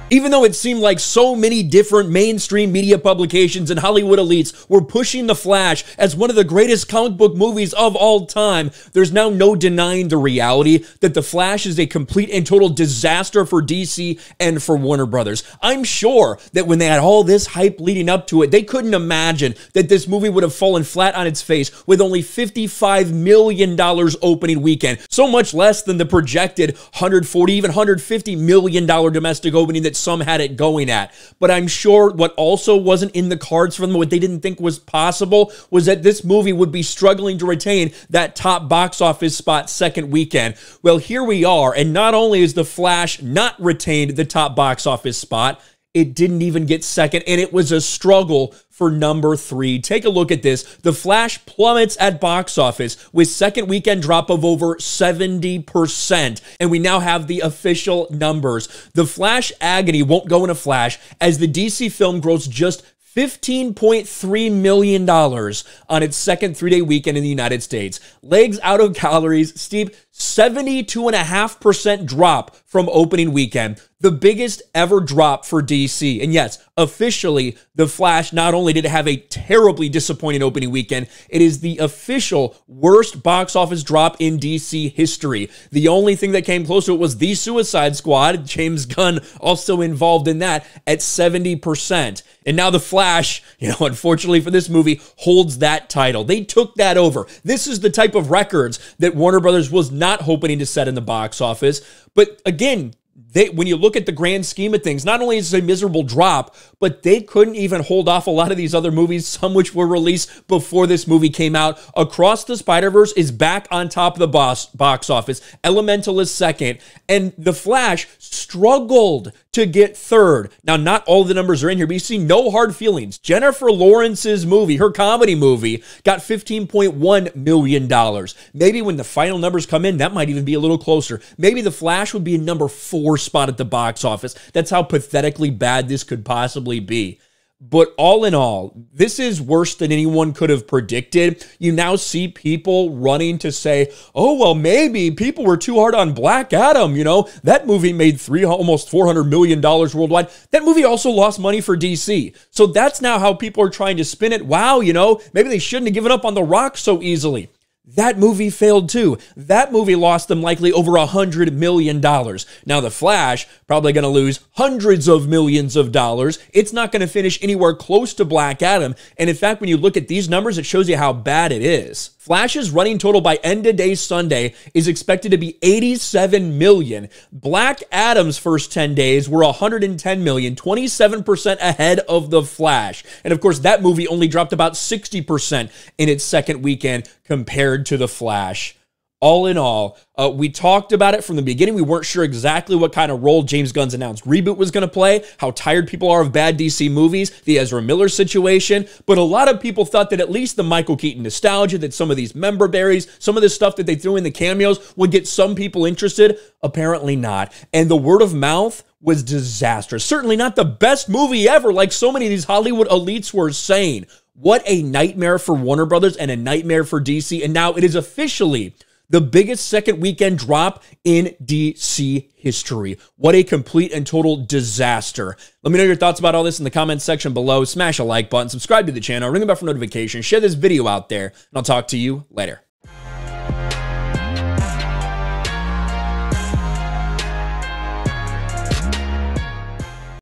Even though it seemed like so many different mainstream media publications and Hollywood elites were pushing The Flash as one of the greatest comic book movies of all time, there's now no denying the reality that The Flash is a complete and total disaster for DC and for Warner Brothers. I'm sure that when they had all this hype leading up to it, they couldn't imagine that this movie would have fallen flat on its face with only $55 million opening weekend, so much less than the projected $140, even $150 million domestic opening that some had it going at. But I'm sure what also wasn't in the cards for them, what they didn't think was possible, was that this movie would be struggling to retain that top box office spot second weekend. Well, here we are, and not only is The Flash not retained the top box office spot, it didn't even get second, and it was a struggle for number 3. Take a look at this. The Flash plummets at box office with second weekend drop of over 70%. And we now have the official numbers. The Flash agony won't go in a flash as the DC film grossed just $15.3 million on its second 3-day weekend in the United States. Legs out of calories, steep 72.5% drop from opening weekend. The biggest ever drop for DC. And yes, officially, The Flash not only did it have a terribly disappointing opening weekend, it is the official worst box office drop in DC history. The only thing that came close to it was The Suicide Squad, James Gunn also involved in that, at 70%. And now The Flash, unfortunately for this movie, holds that title. They took that over. This is the type of records that Warner Brothers was not hoping to set in the box office. But again, when you look at the grand scheme of things, not only is it a miserable drop, but they couldn't even hold off a lot of these other movies, some which were released before this movie came out. Across the Spider-Verse is back on top of the box office. Elemental is second. And The Flash struggled to get third. Now, not all the numbers are in here, but you see No Hard Feelings. Jennifer Lawrence's movie, her comedy movie, got $15.1 million. Maybe when the final numbers come in, that might even be a little closer. Maybe The Flash would be a number 4 spot at the box office. That's how pathetically bad this could possibly be. But all in all, this is worse than anyone could have predicted. You now see people running to say, oh, well, maybe people were too hard on Black Adam. That movie made almost $400 million worldwide. That movie also lost money for DC. So that's now how people are trying to spin it. Wow, maybe they shouldn't have given up on The Rock so easily. That movie failed too. That movie lost them likely over $100 million. Now The Flash, probably going to lose hundreds of millions of dollars. It's not going to finish anywhere close to Black Adam. And in fact, when you look at these numbers, it shows you how bad it is. Flash's running total by end of day Sunday is expected to be 87 million. Black Adam's first 10 days were 110 million, 27% ahead of The Flash. And of course, that movie only dropped about 60% in its second weekend compared to The Flash. All in all, we talked about it from the beginning. We weren't sure exactly what kind of role James Gunn's announced reboot was going to play, how tired people are of bad DC movies, the Ezra Miller situation. But a lot of people thought that at least the Michael Keaton nostalgia, that some of these member berries, some of the stuff that they threw in the cameos would get some people interested. Apparently not. And the word of mouth was disastrous. Certainly not the best movie ever, like so many of these Hollywood elites were saying. What a nightmare for Warner Brothers and a nightmare for DC. And now it is officially the biggest second weekend drop in DC history. What a complete and total disaster. Let me know your thoughts about all this in the comments section below. Smash a like button, subscribe to the channel, ring the bell for notifications, share this video out there, and I'll talk to you later.